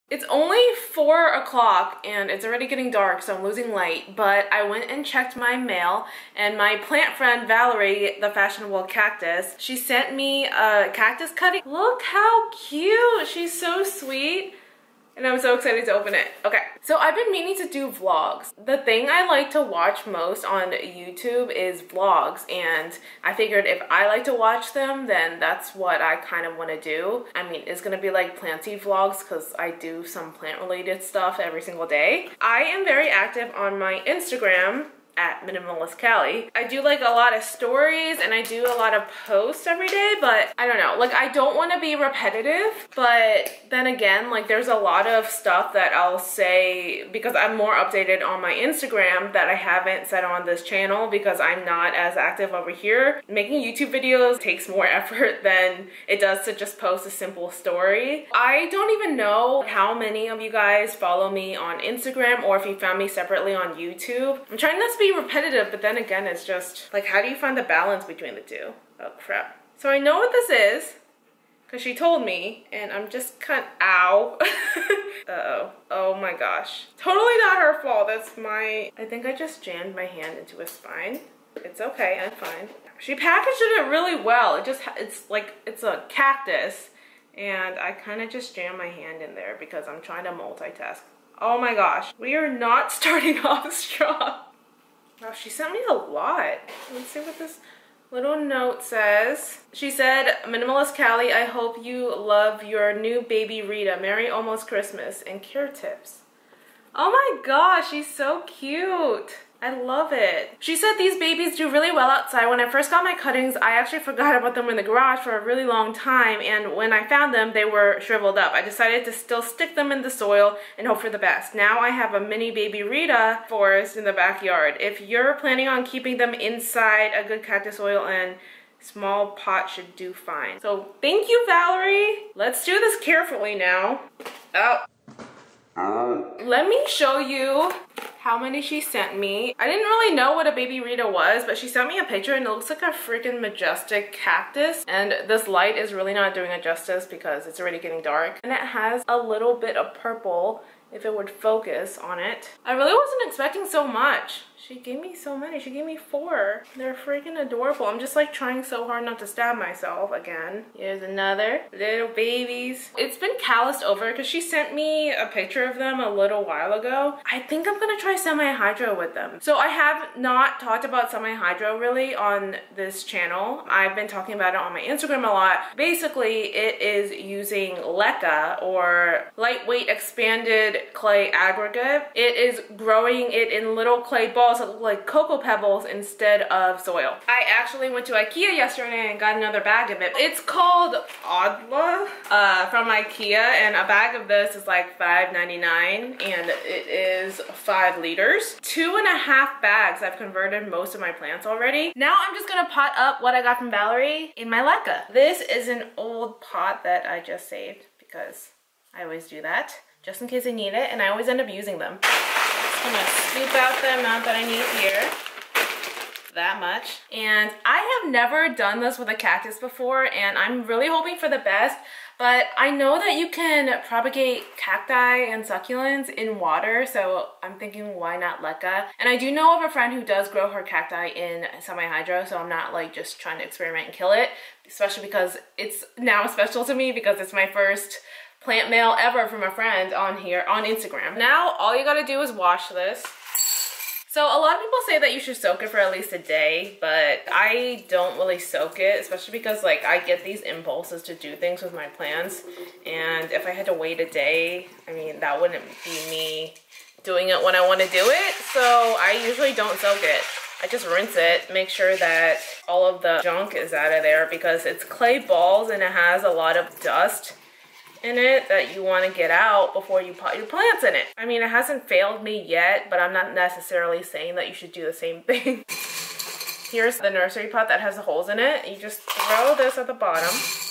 It's only 4 o'clock and it's already getting dark, so I'm losing light, but I went and checked my mail and my plant friend Valarie, the fashionable cactus, she sent me a cactus cutting. Look how cute! She's so sweet. And I'm so excited to open it. Okay, so I've been meaning to do vlogs. The thing I like to watch most on YouTube is vlogs, and I figured if I like to watch them, then that's what I kind of want to do. I mean, it's gonna be like planty vlogs because I do some plant related stuff every single day. I am very active on my Instagram at Minimalist Callie. I do like a lot of stories and I do a lot of posts every day, but I don't know, like I don't want to be repetitive, but then again, like there's a lot of stuff that I'll say because I'm more updated on my Instagram that I haven't said on this channel because I'm not as active over here. Making YouTube videos takes more effort than it does to just post a simple story. I don't even know how many of you guys follow me on Instagram or if you found me separately on YouTube. I'm trying not to be repetitive, but then again, it's just like, how do you find the balance between the two? Oh crap. So I know what this is because she told me and I'm just ow. Uh-oh. Oh my gosh. Totally not her fault. That's my, I think I just jammed my hand into a spine. It's okay, I'm fine. She packaged it really well. It's like, it's a cactus and I kind of just jammed my hand in there because I'm trying to multitask. Oh my gosh. We are not starting off strong. Wow, she sent me a lot. Let's see what this little note says. She said, Minimalist Callie, I hope you love your new baby Rita. Merry almost Christmas and cure tips. Oh my gosh, she's so cute. I love it. She said these babies do really well outside. When I first got my cuttings, I actually forgot about them in the garage for a really long time, and when I found them, they were shriveled up. I decided to still stick them in the soil and hope for the best. Now I have a mini baby Rita forest in the backyard. If you're planning on keeping them inside, a good cactus soil and small pot should do fine. So thank you, Valarie. Let's do this carefully now. Oh. Let me show you how many she sent me. I didn't really know what a baby Rita was, but she sent me a picture and it looks like a freaking majestic cactus. And this light is really not doing it justice because it's already getting dark. And it has a little bit of purple if it would focus on it. I really wasn't expecting so much. She gave me so many. She gave me 4. They're freaking adorable. I'm just like trying so hard not to stab myself again. Here's another. Little babies. It's been calloused over because she sent me a picture of them a little while ago. I think I'm gonna try semi-hydro with them. So I have not talked about semi-hydro really on this channel. I've been talking about it on my Instagram a lot. Basically, it is using leca or lightweight expanded clay aggregate. It is growing it in little clay balls that look like cocoa pebbles instead of soil. I actually went to IKEA yesterday and got another bag of it. It's called Odla from IKEA, and a bag of this is like $5.99 and it is 5 liters. 2.5 bags. I've converted most of my plants already. Now I'm just gonna pot up what I got from Valarie in my leca. This is an old pot that I just saved because I always do that, just in case I need it, and I always end up using them. Just gonna scoop out the amount that I need here. That much. And I have never done this with a cactus before, and I'm really hoping for the best, but I know that you can propagate cacti and succulents in water, so I'm thinking why not leca? And I do know of a friend who does grow her cacti in semi-hydro, so I'm not like just trying to experiment and kill it, especially because it's now special to me because it's my first plant mail ever from a friend on here on Instagram. Now all you gotta do is wash this. So a lot of people say that you should soak it for at least a day, but I don't really soak it, especially because like I get these impulses to do things with my plants, and if I had to wait a day, I mean that wouldn't be me doing it when I want to do it, so I usually don't soak it. I just rinse it, make sure that all of the junk is out of there because it's clay balls and it has a lot of dust in it that you want to get out before you pot your plants in it. I mean, it hasn't failed me yet, but I'm not necessarily saying that you should do the same thing. Here's the nursery pot that has the holes in it. You just throw this at the bottom.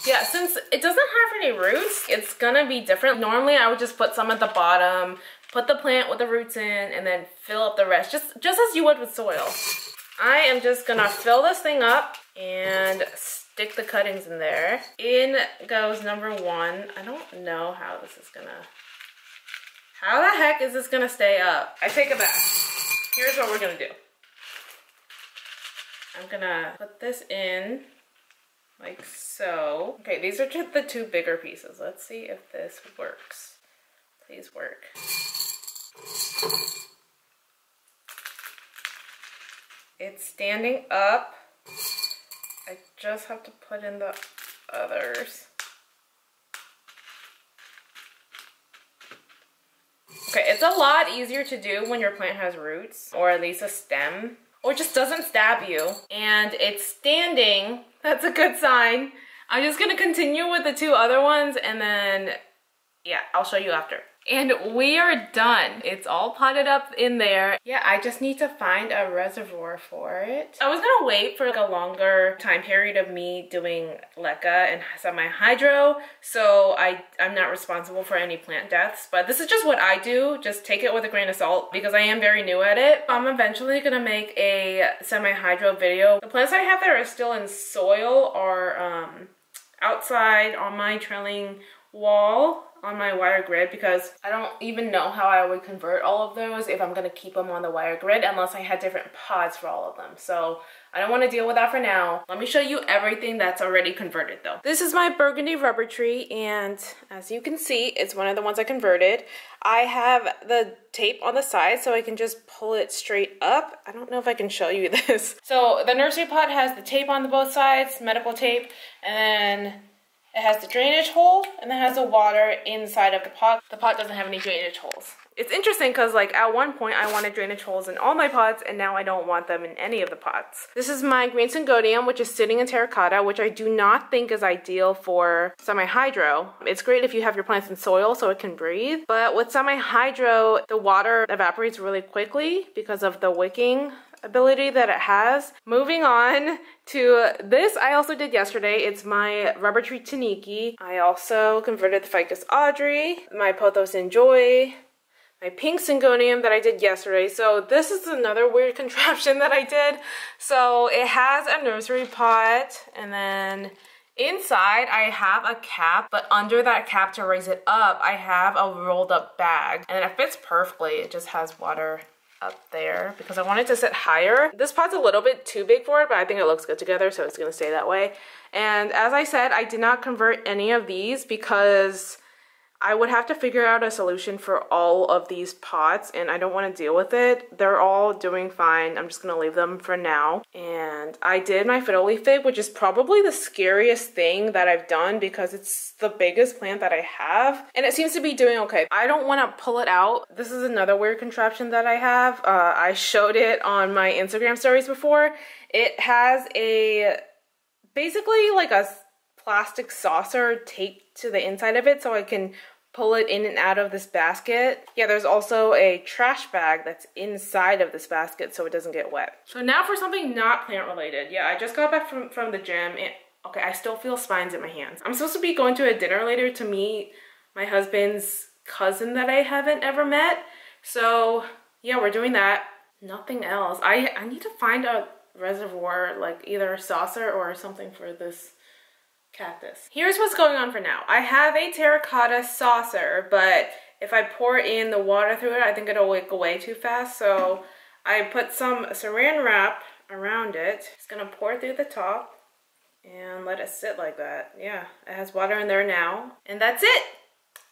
Yeah, since it doesn't have any roots, it's gonna be different. Normally I would just put some at the bottom, put the plant with the roots in, and then fill up the rest, just as you would with soil. I am just gonna fill this thing up and stick the cuttings in there. In goes number 1. I don't know how this is gonna How the heck is this gonna stay up? I take it back. Here's what we're gonna do. I'm gonna put this in like so. Okay, these are just the two bigger pieces. Let's see if this works. Please work. It's standing up. I just have to put in the others. Okay, it's a lot easier to do when your plant has roots, or at least a stem, or just doesn't stab you. And it's standing. That's a good sign. I'm just gonna continue with the two other ones, and then, yeah, I'll show you after. And we are done. It's all potted up in there. Yeah, I just need to find a reservoir for it. I was gonna wait for like a longer time period of me doing leca and semi-hydro, so I'm not responsible for any plant deaths, but this is just what I do. Just take it with a grain of salt because I am very new at it. I'm eventually gonna make a semi-hydro video. The plants I have that are still in soil are outside on my trailing wall on my wire grid, because I don't even know how I would convert all of those if I'm gonna keep them on the wire grid unless I had different pods for all of them. So I don't want to deal with that for now. Let me show you everything that's already converted though. This is my Burgundy rubber tree, and as you can see, it's one of the ones I converted. I have the tape on the side so I can just pull it straight up. I don't know if I can show you this. So the nursery pot has the tape on both sides, medical tape, and then it has the drainage hole, and then it has the water inside of the pot. The pot doesn't have any drainage holes. It's interesting because like at one point I wanted drainage holes in all my pots, and now I don't want them in any of the pots. This is my green Gaudium, which is sitting in terracotta, which I do not think is ideal for semi-hydro. It's great if you have your plants in soil so it can breathe, but with semi-hydro, the water evaporates really quickly because of the wicking ability that it has. Moving on to this, I also did yesterday. It's my rubber tree Taniki. I also converted the Ficus Audrey, my Pothos Enjoy, my pink Syngonium that I did yesterday. So this is another weird contraption that I did. So it has a nursery pot, and then inside I have a cap, but under that cap to raise it up, I have a rolled up bag, and it fits perfectly. It just has water up there because I want it to sit higher. This pot's a little bit too big for it, but I think it looks good together, so it's gonna stay that way. And as I said, I did not convert any of these because I would have to figure out a solution for all of these pots, and I don't want to deal with it. They're all doing fine. I'm just gonna leave them for now. And I did my fiddle leaf fig, which is probably the scariest thing that I've done because it's the biggest plant that I have, and it seems to be doing okay. I don't want to pull it out. This is another weird contraption that I have. I showed it on my Instagram stories before. It has basically like a plastic saucer taped to the inside of it so I can pull it in and out of this basket. Yeah, there's also a trash bag that's inside of this basket so it doesn't get wet. So now for something not plant related. Yeah, I just got back from the gym, and okay, I still feel spines in my hands. I'm supposed to be going to a dinner later to meet my husband's cousin that I haven't ever met. So yeah, we're doing that. Nothing else. I need to find a reservoir, like either a saucer or something for this cactus. Here's what's going on for now. I have a terracotta saucer, but if I pour in the water through it, I think it'll wick away too fast. So I put some saran wrap around it. Just gonna pour through the top and let it sit like that. Yeah, it has water in there now. And that's it.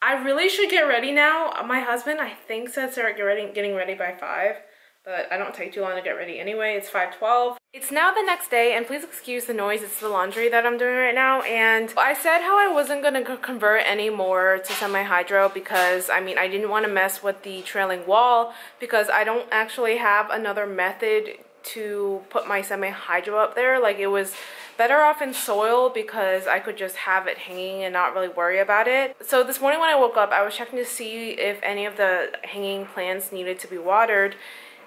I really should get ready now. My husband, I think, said start getting ready by 5. But I don't take too long to get ready anyway. It's 5:12. It's now the next day, and please excuse the noise. It's the laundry that I'm doing right now. And I said how I wasn't going to convert any more to semi-hydro because, I mean, I didn't want to mess with the trailing wall because I don't actually have another method to put my semi-hydro up there. Like, it was better off in soil because I could just have it hanging and not really worry about it. So this morning when I woke up, I was checking to see if any of the hanging plants needed to be watered.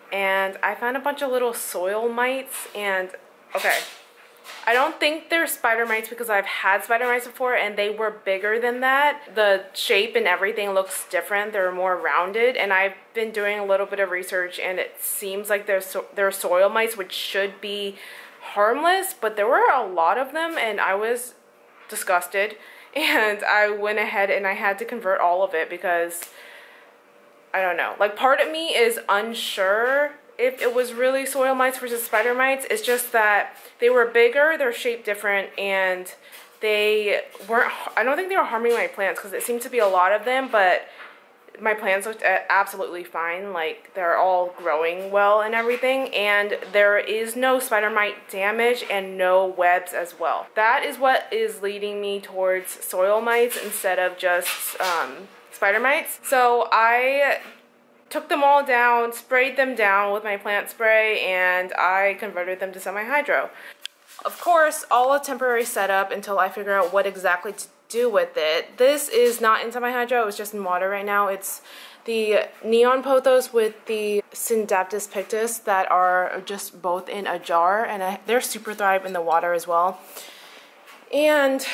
And I found a bunch of little soil mites, and okay, I don't think they're spider mites because I've had spider mites before and they were bigger than that. The shape and everything looks different. They're more rounded, and I've been doing a little bit of research, and it seems like they're soil mites, which should be harmless, but there were a lot of them and I was disgusted, and I went ahead and I had to convert all of it because I don't know. Like, part of me is unsure if it was really soil mites versus spider mites. It's just that they were bigger, they're shaped different, and they weren't, I don't think they were harming my plants because it seemed to be a lot of them, but my plants looked absolutely fine. Like, they're all growing well and everything, and there is no spider mite damage and no webs as well. That is what is leading me towards soil mites instead of just spider mites. So I took them all down, sprayed them down with my plant spray, and I converted them to semi-hydro. Of course, all a temporary setup until I figure out what exactly to do with it. This is not in semi-hydro, it's just in water right now. It's the neon pothos with the Syndaptus pictus that are just both in a jar, and they're super thrive in the water as well. And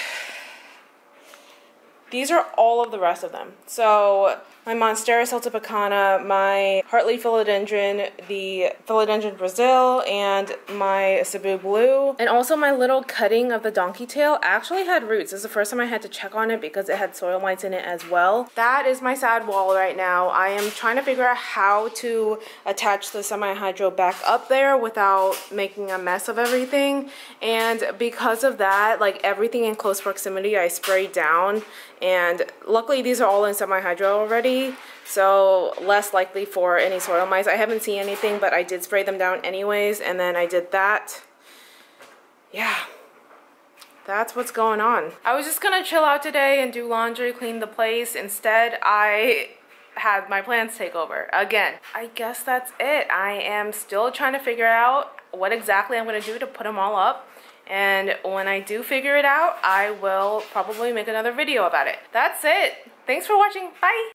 these are all of the rest of them. So my Monstera celtipicana, my Heartleaf philodendron, the philodendron Brazil, and my Cebu blue, and also my little cutting of the donkey tail actually had roots. This is the first time I had to check on it because it had soil mites in it as well. That is my sad wall right now. I am trying to figure out how to attach the semi-hydro back up there without making a mess of everything. And because of that, like, everything in close proximity I sprayed down, and luckily these are all in semi-hydro already, so less likely for any soil mites. I haven't seen anything, but I did spray them down anyways, and then I did that. Yeah, that's what's going on. I was just gonna chill out today and do laundry, clean the place. Instead, I had my plants take over again. I guess that's it. I am still trying to figure out what exactly I'm gonna do to put them all up. And when I do figure it out, I will probably make another video about it. That's it. Thanks for watching. Bye.